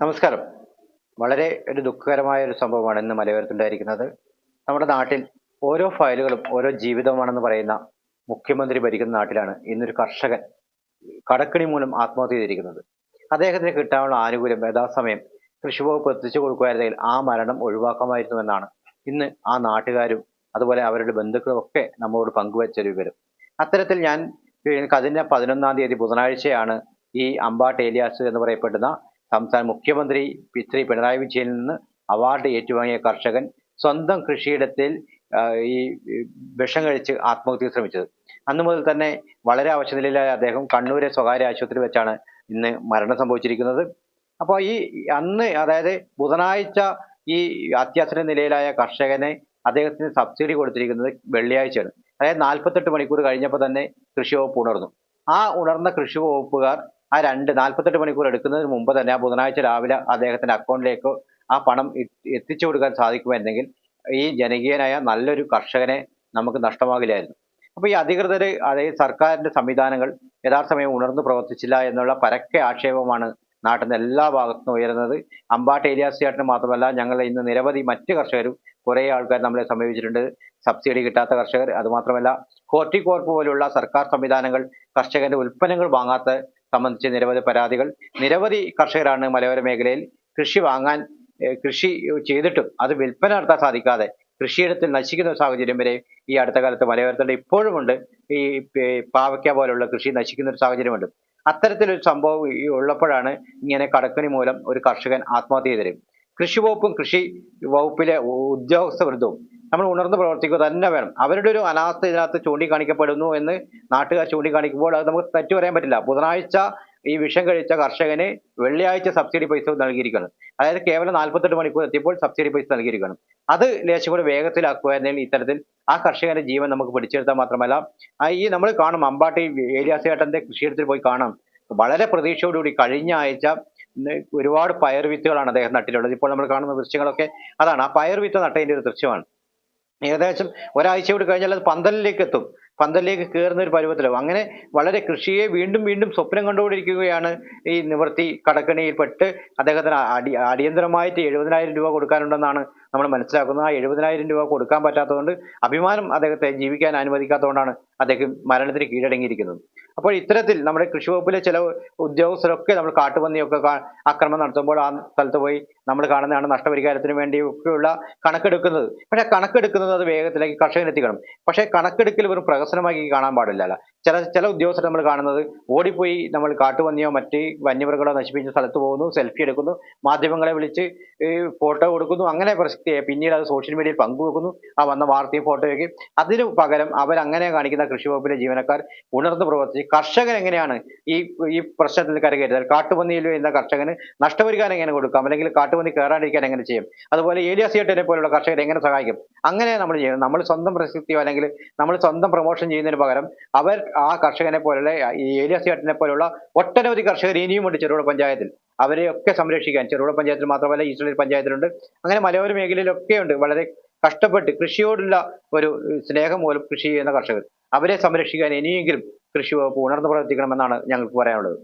നമസ്കാരം. വളരെ ഒരു ദുഃഖകരമായ ഒരു സംഭവമാണ് ഇന്ന് മലയോരത്തുണ്ടായിരിക്കുന്നത്. നമ്മുടെ നാട്ടിൽ ഓരോ ഫയലുകളും ഓരോ ജീവിതമാണെന്ന് പറയുന്ന മുഖ്യമന്ത്രി ഭരിക്കുന്ന നാട്ടിലാണ് ഇന്നൊരു കർഷകൻ കടക്കെണി മൂലം ആത്മഹത്യ ചെയ്തിരിക്കുന്നത്. അദ്ദേഹത്തിന് കിട്ടാനുള്ള ആനുകൂല്യം യഥാസമയം കൃഷിവകുപ്പ് എത്തിച്ചു കൊടുക്കുമായിരുന്നെങ്കിൽ ആ മരണം ഒഴിവാക്കാമായിരുന്നുവെന്നാണ് ഇന്ന് ആ നാട്ടുകാരും അതുപോലെ അവരുടെ ബന്ധുക്കളും ഒക്കെ നമ്മോട് പങ്കുവച്ച ഒരു വിവരം. അത്തരത്തിൽ ഞാൻ കഴിഞ്ഞ 11-ാം തീയതി ബുധനാഴ്ചയാണ് ഈ അമ്പാട്ട് ഏലിയാസ് എന്ന് പറയപ്പെടുന്ന സംസ്ഥാന മുഖ്യമന്ത്രി ശ്രീ പിണറായി വിജയനിൽ നിന്ന് അവാർഡ് ഏറ്റുവാങ്ങിയ കർഷകൻ സ്വന്തം കൃഷിയിടത്തിൽ ഈ വിഷം കഴിച്ച് ആത്മഹത്യക്ക് ശ്രമിച്ചത്. അന്നു മുതൽ തന്നെ വളരെ അവശനിലയിലായ അദ്ദേഹം കണ്ണൂരെ സ്വകാര്യ ആശുപത്രിയിൽ വെച്ചാണ് ഇന്ന് മരണം സംഭവിച്ചിരിക്കുന്നത്. അപ്പോൾ ഈ അന്ന് അതായത് ബുധനാഴ്ച ഈ അത്യാസന്ന നിലയിലായ കർഷകനെ അദ്ദേഹത്തിന് സബ്സിഡി കൊടുത്തിരിക്കുന്നത് വെള്ളിയാഴ്ചയാണ്. അതായത് 48 മണിക്കൂർ കഴിഞ്ഞപ്പോൾ തന്നെ കൃഷി വകുപ്പ് ഉണർന്നു. ആ ഉണർന്ന കൃഷി വകുപ്പുകാർ ആ 48 മണിക്കൂർ എടുക്കുന്നതിന് മുമ്പ് തന്നെ ആ ബുധനാഴ്ച രാവിലെ അദ്ദേഹത്തിന്റെ അക്കൗണ്ടിലേക്ക് ആ പണം എത്തിച്ചു കൊടുക്കാൻ സാധിക്കുമായിരുന്നെങ്കിൽ ഈ ജനകീയനായ നല്ലൊരു കർഷകനെ നമുക്ക് നഷ്ടമാകില്ലായിരുന്നു. അപ്പൊ ഈ അധികൃതര് അതായത് സർക്കാരിന്റെ സംവിധാനങ്ങൾ യഥാസമയം ഉണർന്നു പ്രവർത്തിച്ചില്ല എന്നുള്ള പരക്കെ ആക്ഷേപമാണ് നാട്ടിൽ നിന്ന് എല്ലാ ഭാഗത്തുനിന്നും ഉയരുന്നത്. അമ്പാട്ട് ഏലിയാസ് ചേട്ടന് മാത്രമല്ല, ഞങ്ങൾ ഇന്ന് നിരവധി മറ്റ് കർഷകരും കുറെ ആൾക്കാർ നമ്മളെ സമീപിച്ചിട്ടുണ്ട്. സബ്സിഡി കിട്ടാത്ത കർഷകർ, അതുമാത്രമല്ല ഹോർട്ടികോർപ്പ് പോലുള്ള സർക്കാർ സംവിധാനങ്ങൾ കർഷകന്റെ ഉൽപ്പന്നങ്ങൾ വാങ്ങാത്ത സംബന്ധിച്ച് നിരവധി പരാതികൾ. നിരവധി കർഷകരാണ് മലയോര മേഖലയിൽ കൃഷി വാങ്ങാൻ കൃഷി ചെയ്തിട്ടും അത് വിൽപ്പന നടത്താൻ സാധിക്കാതെ കൃഷിയിടത്തിൽ നശിക്കുന്ന ഒരു സാഹചര്യം വരെ ഈ അടുത്ത കാലത്ത് മലയോരത്തിന്റെ ഇപ്പോഴുമുണ്ട്. ഈ പാവയ്ക്ക പോലുള്ള കൃഷി നശിക്കുന്ന ഒരു സാഹചര്യമുണ്ട്. അത്തരത്തിലൊരു സംഭവം ഉള്ളപ്പോഴാണ് ഇങ്ങനെ കടക്കണി മൂലം ഒരു കർഷകൻ ആത്മഹത്യ ചെയ്തത്. കൃഷി വകുപ്പും കൃഷി വകുപ്പിലെ ഉദ്യോഗസ്ഥ വൃന്ദവും നമ്മൾ ഉണർന്ന് പ്രവർത്തിക്കുക തന്നെ വേണം. അവരുടെ ഒരു അനാസ്ഥ ഇതിനകത്ത് ചൂണ്ടിക്കാണിക്കപ്പെടുന്നു എന്ന് നാട്ടുകാർ ചൂണ്ടിക്കാണിക്കുമ്പോൾ അത് നമുക്ക് തെറ്റു പറയാൻ പറ്റില്ല. ബുധനാഴ്ച ഈ വിഷം കഴിച്ച കർഷകന് വെള്ളിയാഴ്ച സബ്സിഡി പൈസ നൽകിയിരിക്കണം. അതായത് കേവലം 48 മണിക്കൂർ എത്തിയപ്പോൾ സബ്സിഡി പൈസ നൽകിയിരിക്കണം. അത് ലേശം കൂടെ വേഗത്തിലാക്കുകയായിരുന്നെങ്കിൽ ഇത്തരത്തിൽ ആ കർഷകന്റെ ജീവൻ നമുക്ക് പിടിച്ചെടുത്താൽ മാത്രമല്ല, ഈ നമ്മൾ കാണും അമ്പാട്ടി ഏലിയാസ് ചേട്ടന്റെ കൃഷിയിടത്തിൽ പോയി കാണാം. വളരെ പ്രതീക്ഷയോടുകൂടി കഴിഞ്ഞ ആഴ്ച ഒരുപാട് പയർ വിത്തുകളാണ് അദ്ദേഹം നട്ടിട്ടുള്ളത്. ഇപ്പോൾ നമ്മൾ കാണുന്ന ദൃശ്യങ്ങളൊക്കെ അതാണ്. ആ പയർ വിത്ത് നട്ടതിന്റെ ഒരു ദൃശ്യമാണ്. ഏകദേശം ഒരാഴ്ച കൂടി കഴിഞ്ഞാൽ അത് പന്തലിലേക്ക് എത്തും. പന്തലിലേക്ക് കയറുന്ന ഒരു പരുവത്തിലാവും. അങ്ങനെ വളരെ കൃഷിയെ വീണ്ടും വീണ്ടും സ്വപ്നം കണ്ടുകൊണ്ടിരിക്കുകയാണ് ഈ നിവൃത്തി കടക്കണിയിൽപ്പെട്ട് അദ്ദേഹത്തിന് അടിയന്തരമായിട്ട് 70,000 രൂപ കൊടുക്കാനുണ്ടെന്നാണ് നമ്മൾ മനസ്സിലാക്കുന്നത്. ആ 70,000 രൂപ കൊടുക്കാൻ പറ്റാത്തതുകൊണ്ട് അഭിമാനം അദ്ദേഹത്തെ ജീവിക്കാൻ അനുവദിക്കാത്തതുകൊണ്ടാണ് അദ്ദേഹം മരണത്തിന് കീഴടങ്ങിയിരിക്കുന്നത്. അപ്പോൾ ഇത്തരത്തിൽ നമ്മുടെ കൃഷി വകുപ്പിലെ ചില ഉദ്യോഗസ്ഥരൊക്കെ നമ്മൾ കാട്ടുപന്നിയൊക്കെ ആക്രമണം നടത്തുമ്പോൾ ആ സ്ഥലത്ത് പോയി നമ്മൾ കാണുന്നതാണ് നഷ്ടപരിഹാരത്തിന് വേണ്ടിയൊക്കെയുള്ള കണക്കെടുക്കുന്നത്. പക്ഷെ കണക്കെടുക്കുന്നത് അത് വേഗത്തിലേക്ക് കർഷകനെത്തിക്കണം. പക്ഷെ കണക്കെടുക്കൽ വെറും പ്രഹസനമാക്കി കാണാൻ പാടില്ല. ചില ഉദ്യോഗസ്ഥർ നമ്മൾ കാണുന്നത് ഓടിപ്പോയി നമ്മൾ കാട്ടുപന്നിയോ മറ്റ് വന്യമൃഗങ്ങളോ നശിപ്പിച്ച സ്ഥലത്ത് പോകുന്നു, സെൽഫി എടുക്കുന്നു, മാധ്യമങ്ങളെ വിളിച്ച് ഫോട്ടോ കൊടുക്കുന്നു, അങ്ങനെ പിന്നീട് അത് സോഷ്യൽ മീഡിയയിൽ പങ്കുവെക്കുന്നു, ആ വന്ന വാർത്തയും ഫോട്ടോയൊക്കെ. അതിനു പകരം അവരങ്ങനെ കാണിക്കുന്ന കൃഷി വകുപ്പിലെ ജീവനക്കാർ ഉണർന്ന് പ്രവർത്തിച്ച് കർഷകൻ എങ്ങനെയാണ് ഈ ഈ പ്രശ്നത്തിൽ കരകയറ്റുന്നത്, കാട്ടുപന്നിയിൽ എന്ന കർഷകന് നഷ്ടപരിഹാരം എങ്ങനെ കൊടുക്കാം, അല്ലെങ്കിൽ കാട്ടുപന്നി കയറാണ്ടിരിക്കാൻ എങ്ങനെ ചെയ്യും, അതുപോലെ ഏലിയാസ് ചേട്ടനെ പോലുള്ള കർഷകരെ എങ്ങനെ സഹായിക്കും, അങ്ങനെ നമ്മൾ ചെയ്യണം. നമ്മൾ സ്വന്തം പ്രസിദ്ധിയോ അല്ലെങ്കിൽ നമ്മൾ സ്വന്തം പ്രൊമോഷൻ ചെയ്യുന്നതിന് പകരം അവർ ആ കർഷകനെ പോലുള്ള ഈ ഏലിയാസ് ചേട്ടനെ പോലുള്ള ഒട്ടനവധി കർഷകർ ഇനിയുമുണ്ട് ചെറുപുഴ പഞ്ചായത്തിൽ. അവരെയൊക്കെ സംരക്ഷിക്കാൻ ചെറുപുഴ പഞ്ചായത്തിൽ മാത്രമല്ല ഈശ്വര പഞ്ചായത്തിലുണ്ട്. അങ്ങനെ മലയോര മേഖലയിലൊക്കെ ഉണ്ട് വളരെ കഷ്ടപ്പെട്ട് കൃഷിയോടുള്ള ഒരു സ്നേഹം മൂലം കൃഷി ചെയ്യുന്ന കർഷകർ. അവരെ സംരക്ഷിക്കാൻ ഇനിയെങ്കിലും കൃഷി വകുപ്പ് ഉണർന്നു പ്രവർത്തിക്കണമെന്നാണ് ഞങ്ങൾക്ക് പറയാനുള്ളത്.